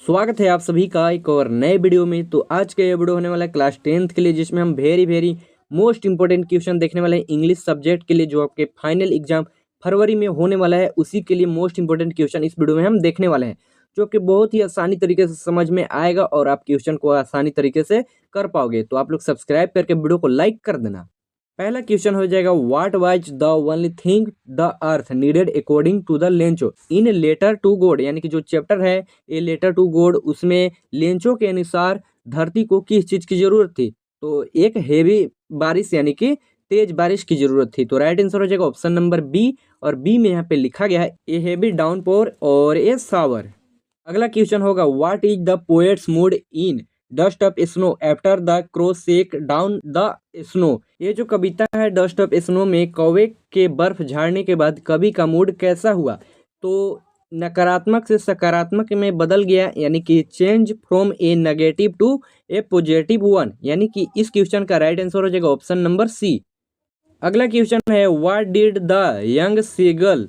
स्वागत है आप सभी का एक और नए वीडियो में। तो आज का ये वीडियो होने वाला है क्लास 10th के लिए, जिसमें हम वेरी मोस्ट इंपॉर्टेंट क्वेश्चन देखने वाले हैं इंग्लिश सब्जेक्ट के लिए, जो आपके फाइनल एग्जाम फरवरी में होने वाला है। उसी के लिए मोस्ट इंपॉर्टेंट क्वेश्चन इस वीडियो में हम देखने वाले हैं, जो कि बहुत ही आसानी तरीके से समझ में आएगा और आप क्वेश्चन को आसानी तरीके से कर पाओगे। तो आप लोग सब्सक्राइब करके वीडियो को लाइक कर देना। पहला क्वेश्चन हो जाएगा, what was the only thing the earth needed according to the Lencho in letter to God. यानी कि जो चैप्टर है ये लेटर टू गॉड, उसमें लेंचो के अनुसार धरती को किस चीज की जरूरत थी? तो एक हेवी बारिश यानी कि तेज बारिश की जरूरत थी। तो राइट आंसर हो जाएगा ऑप्शन नंबर बी, और बी में यहाँ पे लिखा गया है ए हेवी डाउनपोर और ए शावर। अगला क्वेश्चन होगा, what is the poets mood in dust of snow after the crow shake down the snow. ये जो कविता है डस्ट ऑफ स्नो में कौवे के बर्फ झाड़ने के बाद कवि का मूड कैसा हुआ? तो नकारात्मक से सकारात्मक में बदल गया, यानी कि change from a negative to a positive one. यानी कि इस क्वेश्चन का राइट आंसर हो जाएगा ऑप्शन नंबर सी। अगला क्वेश्चन है, what did the young seagull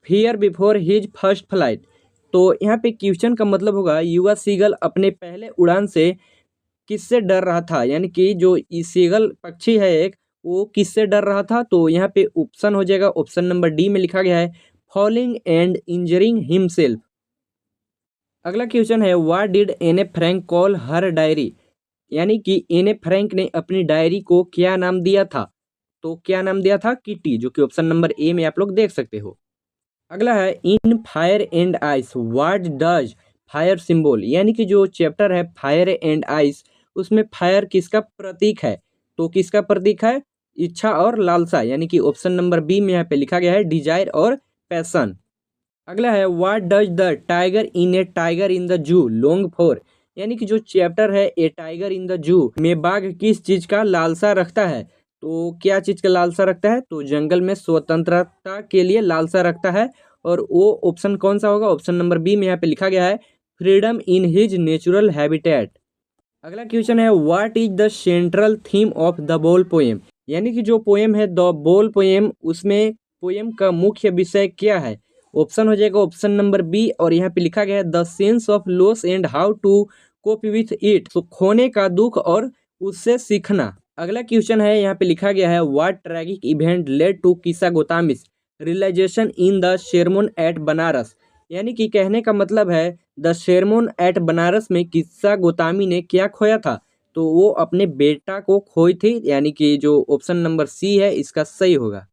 fear before his first flight. तो यहाँ पे क्वेश्चन का मतलब होगा, युवा सीगल अपने पहले उड़ान से किससे डर रहा था? यानी कि जो सीगल पक्षी है एक, वो किससे डर रहा था? तो यहाँ पे ऑप्शन हो जाएगा ऑप्शन नंबर डी में लिखा गया है, फॉलिंग एंड इंजरिंग हिमसेल्फ। अगला क्वेश्चन है, व्हाट डिड एने फ्रैंक कॉल हर डायरी। यानी कि एने फ्रैंक ने अपनी डायरी को क्या नाम दिया था? तो क्या नाम दिया था? किटी, जो कि ऑप्शन नंबर ए में आप लोग देख सकते हो। अगला है, in fire and ice what does fire symbol. यानी कि जो चैप्टर है फायर एंड आइस, उसमें फायर किसका प्रतीक है? तो किसका प्रतीक है? इच्छा और लालसा। यानी कि ऑप्शन नंबर बी में यहाँ पे लिखा गया है डिजायर और पैशन। अगला है, what does the tiger in A tiger in the zoo long for. यानी कि जो चैप्टर है ए टाइगर इन द जू में बाघ किस चीज का लालसा रखता है? तो क्या चीज का लालसा रखता है? तो जंगल में स्वतंत्रता के लिए लालसा रखता है। और वो ऑप्शन कौन सा होगा? ऑप्शन नंबर बी में यहाँ पे लिखा गया है freedom in his natural habitat. अगला क्वेश्चन है, what is the central theme of the बोल पोएम। यानी कि जो पोएम है द बोल पोएम, उसमें पोएम का मुख्य विषय क्या है? ऑप्शन हो जाएगा ऑप्शन नंबर बी, और यहाँ पे लिखा गया है the sense of loss and how to cope with it. तो खोने का दुख और उससे सीखना। अगला क्वेश्चन है, यहाँ पे लिखा गया है, what tragic event led to Kisa Gotami's realization in the sermon at Banaras. यानी कि कहने का मतलब है द शेरमोन एट बनारस में किस्सा गोतामी ने क्या खोया था? तो वो अपने बेटा को खोई थी। यानी कि जो ऑप्शन नंबर सी है इसका सही होगा।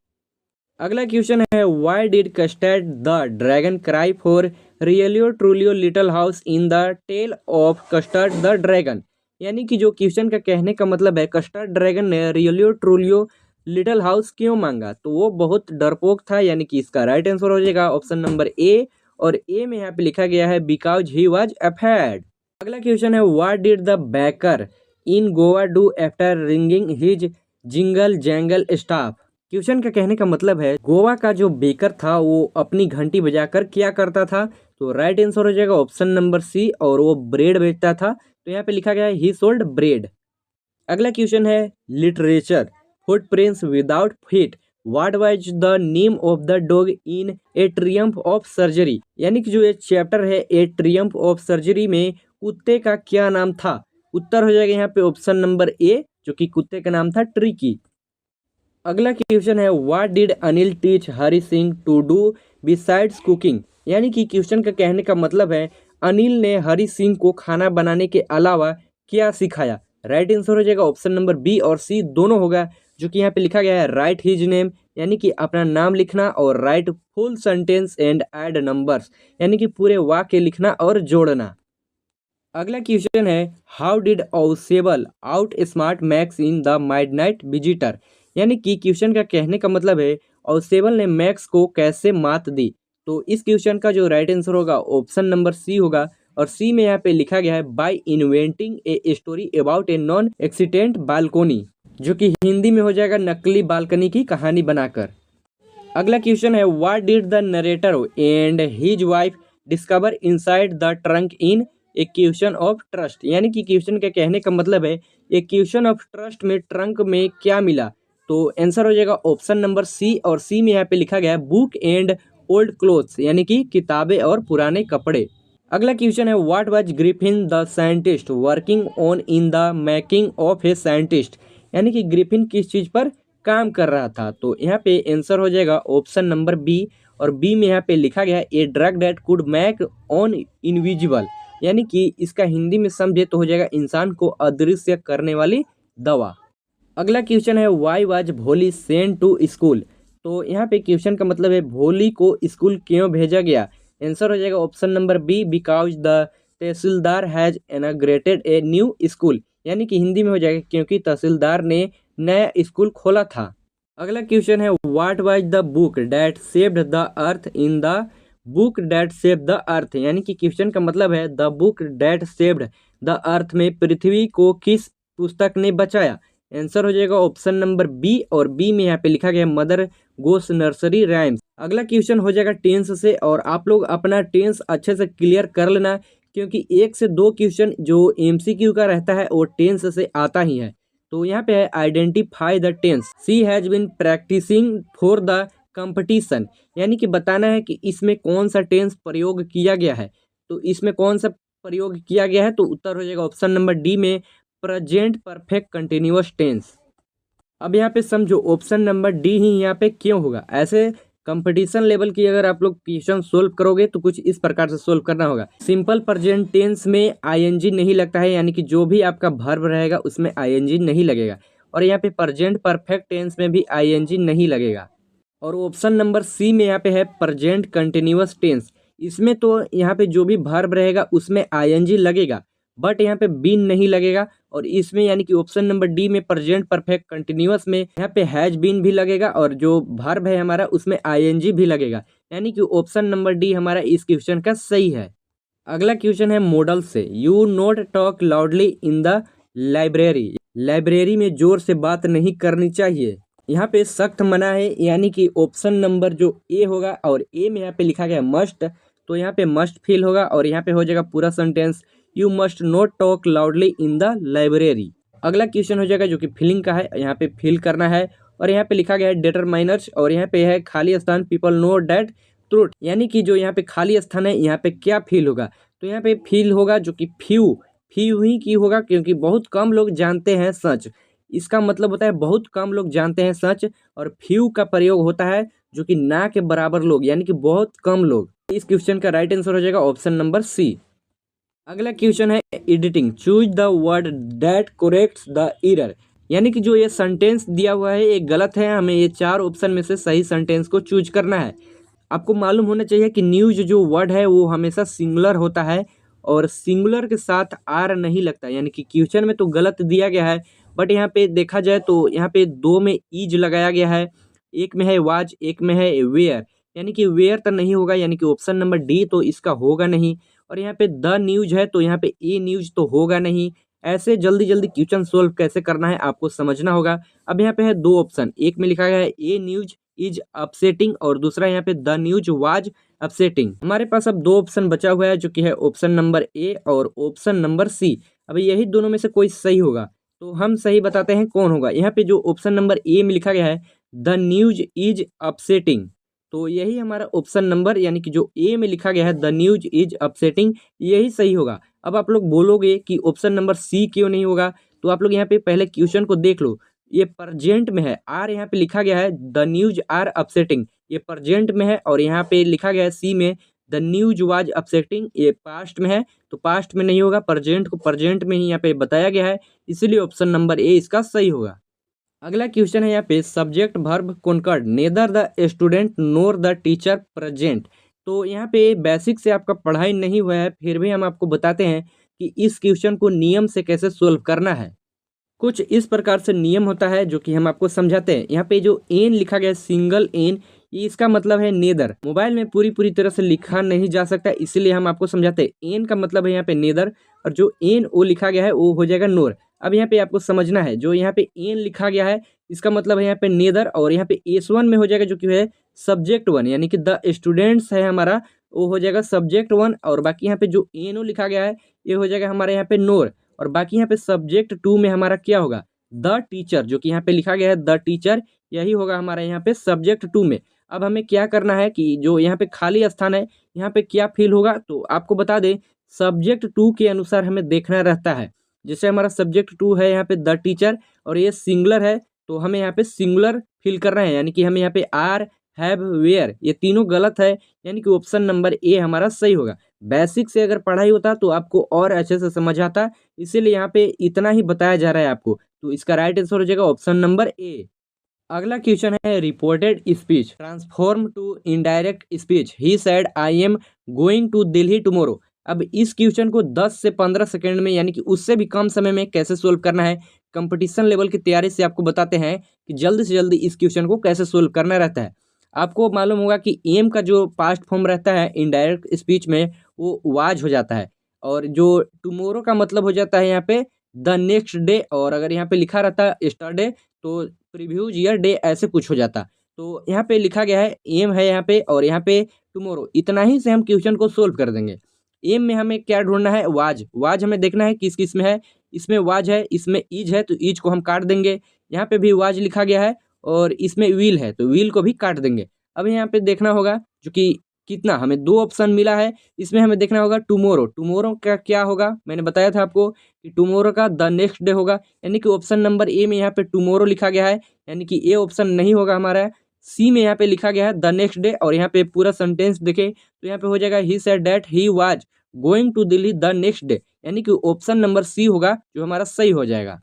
अगला क्वेश्चन है, why did Custard the dragon cry for realio trulio little house in the tale of Custard the dragon. यानी कि जो क्वेश्चन का कहने का मतलब है कस्टर्ड ड्रैगन ने रियलियो ट्रूलियो लिटिल हाउस क्यों मांगा? तो वो बहुत डरपोक था। यानी कि इसका राइट आंसर हो जाएगा ऑप्शन नंबर ए, और ए में यहाँ पे लिखा गया है बिकॉज ही वॉज अफेयर्ड। अगला क्वेश्चन है, what did the baker in Goa do after ringing his jingle jangle staff. Question का कहने का मतलब है गोवा का जो बेकर था वो अपनी घंटी बजाकर क्या करता था? तो राइट आंसर हो जाएगा ऑप्शन नंबर सी, और वो ब्रेड बेचता था। तो यहाँ पे लिखा गया है ही सोल्ड ब्रेड। अगला क्वेश्चन है, literature footprints without feet what was the name of the dog in A Triumph of surgery. यानी कि जो ये चैप्टर है ए ट्रियम्फ ऑफ सर्जरी में कुत्ते का क्या नाम था? उत्तर हो जाएगा यहाँ पे ऑप्शन नंबर ए, जो कि कुत्ते का नाम था ट्रिकी। अगला क्वेश्चन है, what did Anil teach Hari Singh to do besides cooking. यानी कि क्वेश्चन का कहने का मतलब है अनिल ने हरि सिंह को खाना बनाने के अलावा क्या सिखाया? राइट आंसर हो जाएगा ऑप्शन नंबर बी और सी दोनों होगा, जो कि यहाँ पे लिखा गया है राइट हिज नेम। यानी कि अपना नाम लिखना, और right full sentence and add numbers, यानी कि पूरे वाक्य लिखना और जोड़ना। अगला क्वेश्चन है, how did Ausable outsmart Max in the midnight visitor. यानी कि क्वेश्चन का कहने का मतलब है औसेबल ने मैक्स को कैसे मात दी? तो इस क्वेश्चन का जो राइट आंसर होगा ऑप्शन नंबर सी होगा, और सी में यहाँ पे लिखा गया है by inventing a story about a non accident balcony, जो कि हिंदी में हो जाएगा नकली बालकनी की कहानी बनाकर। अगला क्वेश्चन है, what did the narrator and his wife discover inside the trunk in A question of trust. यानी कि क्वेश्चन के कहने का मतलब है ए क्वेश्चन ऑफ ट्रस्ट में ट्रंक में क्या मिला? तो आंसर हो जाएगा ऑप्शन नंबर सी, और सी में यहाँ पे लिखा गया है बुक एंड ओल्ड क्लोथ्स, यानी कि किताबें और पुराने कपड़े। अगला क्वेश्चन है what was Griffin the scientist working on in the making of a scientist, यानी कि ग्रिफिन किस चीज़ पर काम कर रहा था। तो यहाँ पे आंसर हो जाएगा ऑप्शन नंबर बी, और बी में यहाँ पे लिखा गया है a drug that could make on invisible, यानी कि इसका हिंदी में समझे तो हो जाएगा इंसान को अदृश्य करने वाली दवा। अगला क्वेश्चन है वाई वाज भोली सेंट टू स्कूल, तो यहाँ पे क्वेश्चन का मतलब है भोली को स्कूल क्यों भेजा गया। आंसर हो जाएगा option number B because the tehsildar has inaugurated a new school, यानी कि हिंदी में हो जाएगा क्योंकि तहसीलदार ने नया स्कूल खोला था। अगला क्वेश्चन है what was the book that saved the earth in the book that saved the earth, यानी कि क्वेश्चन का मतलब है the book that saved the earth में पृथ्वी को किस पुस्तक ने बचाया। आंसर हो जाएगा ऑप्शन नंबर बी, और बी में यहाँ पे लिखा गया मदर गोस नर्सरी राइम्स। अगला क्वेश्चन हो जाएगा टेंस से, और आप लोग अपना टेंस अच्छे से क्लियर कर लेना, क्योंकि 1 से 2 क्वेश्चन जो एमसीक्यू का रहता है वो टेंस से आता ही है। तो यहाँ पे है identify the tense, she has been practising for the competition, यानी कि बताना है कि इसमें कौन सा टेंस प्रयोग किया गया है। तो इसमें कौन सा प्रयोग किया गया है, तो उत्तर हो जाएगा ऑप्शन नंबर डी में प्रेजेंट परफेक्ट कंटिन्यूअस टेंस। अब यहाँ पे समझो ऑप्शन नंबर डी ही यहाँ पे क्यों होगा। ऐसे कंपटीशन लेवल की अगर आप लोग क्वेश्चन सोल्व करोगे तो कुछ इस प्रकार से सोल्व करना होगा। सिंपल प्रेजेंट टेंस में आईएनजी नहीं लगता है, यानी कि जो भी आपका वर्ब रहेगा उसमें आईएनजी नहीं लगेगा, और यहाँ पे प्रेजेंट परफेक्ट टेंस में भी आईएनजी नहीं लगेगा। और ऑप्शन नंबर सी में यहाँ पे है प्रेजेंट कंटिन्यूअस टेंस, इसमें तो यहाँ पे जो भी वर्ब रहेगा उसमें आईएनजी लगेगा, बट यहाँ पे बीन नहीं लगेगा। और इसमें यानी कि ऑप्शन नंबर डी में प्रेजेंट परफेक्ट कंटिन्यूअस में यहाँ पे हैज बीन भी लगेगा, और जो वर्ब है हमारा उसमें आईएनजी भी लगेगा, यानी कि ऑप्शन नंबर डी हमारा इस क्वेश्चन का सही है। अगला क्वेश्चन है मॉडल से, you not talk loudly in the library, library में जोर से बात नहीं करनी चाहिए। यहाँ पे सख्त मना है, यानी कि ऑप्शन नंबर जो ए होगा, और ए में यहाँ पे लिखा गया मस्ट, तो यहाँ पे मस्ट फील होगा, और यहाँ पे हो जाएगा पूरा sentence you must not talk loudly in the library. अगला क्वेश्चन हो जाएगा जो कि फीलिंग का है, यहाँ पे फील करना है, और यहाँ पे लिखा गया है डिटरमाइनर्स, और यहाँ पे है खाली स्थान पीपल नो डैट ट्रूथ, यानी कि जो यहाँ पे खाली स्थान है यहाँ पे क्या फील होगा, तो यहाँ पे फील होगा जो कि फ्यू ही की होगा, क्योंकि बहुत कम लोग जानते हैं सच। इसका मतलब होता है बहुत कम लोग जानते हैं सच, और फ्यू का प्रयोग होता है जो कि ना के बराबर लोग, यानी कि बहुत कम लोग। इस क्वेश्चन का राइट आंसर हो जाएगा ऑप्शन नंबर सी। अगला क्वेश्चन है editing, choose the word that corrects the error, यानी कि जो ये सेंटेंस दिया हुआ है ये गलत है, हमें ये 4 ऑप्शन में से सही सेंटेंस को चूज करना है। आपको मालूम होना चाहिए कि न्यूज जो वर्ड है वो हमेशा सिंगुलर होता है, और सिंगुलर के साथ आर नहीं लगता, यानी कि क्वेश्चन में तो गलत दिया गया है, बट यहाँ पे देखा जाए तो यहाँ पे 2 में ईज लगाया गया है, एक में है वाज, एक में है वेयर, यानी कि वेयर तो नहीं होगा, यानी कि ऑप्शन नंबर डी तो इसका होगा नहीं। और यहाँ पे द न्यूज है तो यहाँ पे ए न्यूज तो होगा नहीं। ऐसे जल्दी जल्दी क्वेश्चन सोल्व कैसे करना है आपको समझना होगा। अब यहाँ पे है 2 ऑप्शन, एक में लिखा गया है ए न्यूज इज अपसेटिंग, और दूसरा यहाँ पे द न्यूज वाज अपसेटिंग। हमारे पास अब 2 ऑप्शन बचा हुआ है जो कि है ऑप्शन नंबर ए और ऑप्शन नंबर सी। अब यही दोनों में से कोई सही होगा, तो हम सही बताते हैं कौन होगा। यहाँ पे जो ऑप्शन नंबर ए में लिखा गया है द न्यूज इज अपसेटिंग, तो यही हमारा ऑप्शन नंबर यानी कि जो ए में लिखा गया है द न्यूज इज अपसेटिंग, यही सही होगा। अब आप लोग बोलोगे कि ऑप्शन नंबर सी क्यों नहीं होगा, तो आप लोग यहाँ पे पहले क्वेश्चन को देख लो, ये प्रेजेंट में है, आर यहाँ पे लिखा गया है द न्यूज आर अपसेटिंग, ये प्रेजेंट में है, और यहाँ पे लिखा गया है सी में द न्यूज वाज अपसेटिंग, ये पास्ट में है, तो पास्ट में नहीं होगा, प्रेजेंट को प्रेजेंट में ही यहाँ पे बताया गया है, इसलिए ऑप्शन नंबर ए इसका सही होगा। अगला क्वेश्चन है यहाँ पे subject verb concord neither the student nor the teacher present. तो यहाँ पे बेसिक से आपका पढ़ाई नहीं हुआ है, फिर भी हम आपको बताते हैं कि इस क्वेश्चन को नियम से कैसे सोल्व करना है। कुछ इस प्रकार से नियम होता है जो कि हम आपको समझाते हैं। यहाँ पे जो एन लिखा गया है सिंगल एन, ये इसका मतलब है नेदर। मोबाइल में पूरी तरह से लिखा नहीं जा सकता, इसलिए हम आपको समझाते हैं। एन का मतलब है यहाँ पे नेदर, और जो एन ओ लिखा गया है वो हो जाएगा नोर। अब यहाँ पे आपको समझना है, जो यहाँ पे एन लिखा गया है इसका मतलब है यहाँ पे नेदर, और यहाँ पे S1 में हो जाएगा जो कि है सब्जेक्ट 1, यानी कि द स्टूडेंट्स है हमारा, वो हो जाएगा सब्जेक्ट 1, और बाकी यहाँ पे जो एन ओ लिखा गया है ये हो जाएगा हमारे यहाँ पे नोर, और बाकी यहाँ पे सब्जेक्ट 2 में हमारा क्या होगा द टीचर, जो कि यहाँ पे लिखा गया है द टीचर, यही होगा हमारा यहाँ पे सब्जेक्ट 2 में। अब हमें क्या करना है कि जो यहाँ पे खाली स्थान है यहाँ पे क्या फील होगा, तो आपको बता दें सब्जेक्ट टू के अनुसार हमें देखना रहता है। जैसे हमारा सब्जेक्ट टू है यहाँ पे द टीचर और ये सिंगुलर है, तो हमें यहाँ पे सिंगुलर फील करना है, यानी कि हमें यहाँ पे आर, हैव, वेयर ये तीनों गलत है, यानी कि ऑप्शन नंबर ए हमारा सही होगा। बेसिक से अगर पढ़ाई होता तो आपको और अच्छे से समझ आता, इसीलिए यहाँ पे इतना ही बताया जा रहा है आपको। तो इसका राइट आंसर हो जाएगा ऑप्शन नंबर ए। अगला क्वेश्चन है reported speech transform to indirect speech he said I am going to Delhi tomorrow. अब इस क्वेश्चन को 10 से 15 सेकंड में, यानी कि उससे भी कम समय में कैसे सोल्व करना है, कंपटीशन लेवल की तैयारी से आपको बताते हैं कि जल्दी से जल्दी इस क्वेश्चन को कैसे सोल्व करना रहता है। आपको मालूम होगा कि एम का जो पास्ट फॉर्म रहता है इनडायरेक्ट स्पीच में वो वाज हो जाता है, और जो टुमारो का मतलब हो जाता है यहाँ पे द नेक्स्ट डे, और अगर यहाँ पे लिखा रहता है यस्टरडे तो प्रीव्यूज ईयर डे ऐसे कुछ हो जाता। तो यहाँ पे लिखा गया है एम है यहाँ पे, और यहाँ पे टुमारो, इतना ही से हम क्वेश्चन को सोल्व कर देंगे। एम में हमें क्या ढूंढना है, वाज। वाज हमें देखना है किस किस में है, इसमें वाज है, इसमें इज है तो इज को हम काट देंगे, यहाँ पे भी वाज लिखा गया है, और इसमें विल है तो विल को भी काट देंगे। अब यहाँ पे देखना होगा जो कि कितना हमें दो ऑप्शन मिला है, इसमें हमें देखना होगा टुमारो। टुमारो का क्या होगा, मैंने बताया था आपको कि टुमारो का द नेक्स्ट डे होगा, यानी कि ऑप्शन नंबर ए में यहाँ पे टुमारो लिखा गया है, यानी कि ए ऑप्शन नहीं होगा हमारा। सी में यहाँ पे लिखा गया है द नेक्स्ट डे, और यहाँ पे पूरा सेंटेंस देखे तो यहाँ पे हो जाएगा he said that he was going to Delhi the next day, यानी कि ऑप्शन नंबर सी होगा जो हमारा सही हो जाएगा।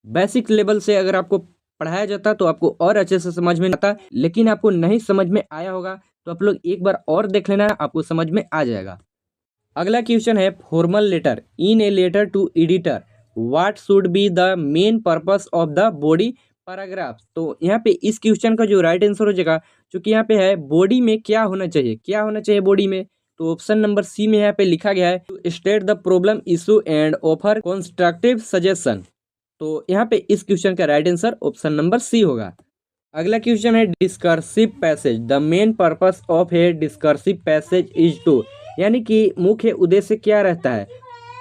बेसिक लेवल से अगर आपको पढ़ाया जाता तो आपको और अच्छे से समझ में आता, लेकिन आपको नहीं समझ में आया होगा तो आप लोग एक बार और देख लेना, आपको समझ में आ जाएगा। अगला क्वेश्चन है formal letter in a letter to editor what should be the main purpose of the body paragraph. तो यहाँ पे इस क्वेश्चन का जो राइट आंसर हो जाएगा, जो कि यहाँ पे है बॉडी में क्या होना चाहिए, क्या होना चाहिए बॉडी में, तो ऑप्शन नंबर सी में यहाँ पे लिखा गया है to state the problem issue and offer constructive suggestion. तो यहाँ पे इस क्वेश्चन का right answer option number C होगा। अगला क्वेश्चन है discursive passage the main purpose of a discursive passage is to, यानी कि मुख्य उद्देश्य क्या रहता है,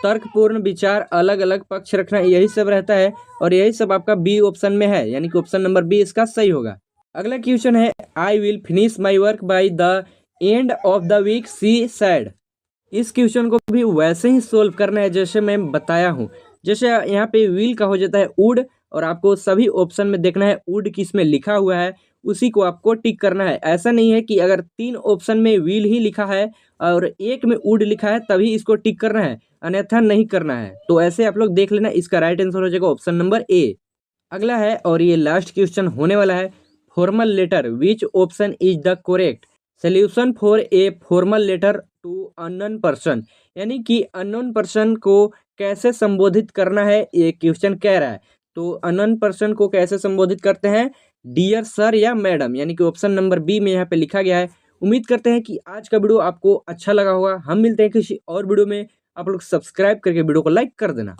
तर्कपूर्ण विचार, अलग अलग पक्ष रखना, यही सब रहता है, और यही सब आपका बी ऑप्शन में है, यानी कि ऑप्शन नंबर बी इसका सही होगा। अगला क्वेश्चन है I will finish my work by the end of the week she said. इस क्वेश्चन को भी वैसे ही सोल्व करना है जैसे मैं बताया हूँ। जैसे यहाँ पे विल का हो जाता है वुड, और आपको सभी ऑप्शन में देखना है वुड किस में लिखा हुआ है उसी को आपको टिक करना है। ऐसा नहीं है कि अगर 3 ऑप्शन में विल ही लिखा है और एक में वुड लिखा है तभी इसको टिक करना है, अन्यथा नहीं करना है। तो ऐसे आप लोग देख लेना, इसका राइट आंसर हो जाएगा ऑप्शन नंबर ए। अगला है और ये लास्ट क्वेश्चन होने वाला है formal letter which option is the correct solution for a formal letter to unknown person, यानी कि अननोन पर्सन को कैसे संबोधित करना है ये क्वेश्चन कह रहा है। तो अननोन पर्सन को कैसे संबोधित करते हैं, डियर सर या मैडम, यानी कि ऑप्शन नंबर बी में यहाँ पे लिखा गया है। उम्मीद करते हैं कि आज का वीडियो आपको अच्छा लगा होगा। हम मिलते हैं किसी और वीडियो में, आप लोग सब्सक्राइब करके वीडियो को लाइक कर देना।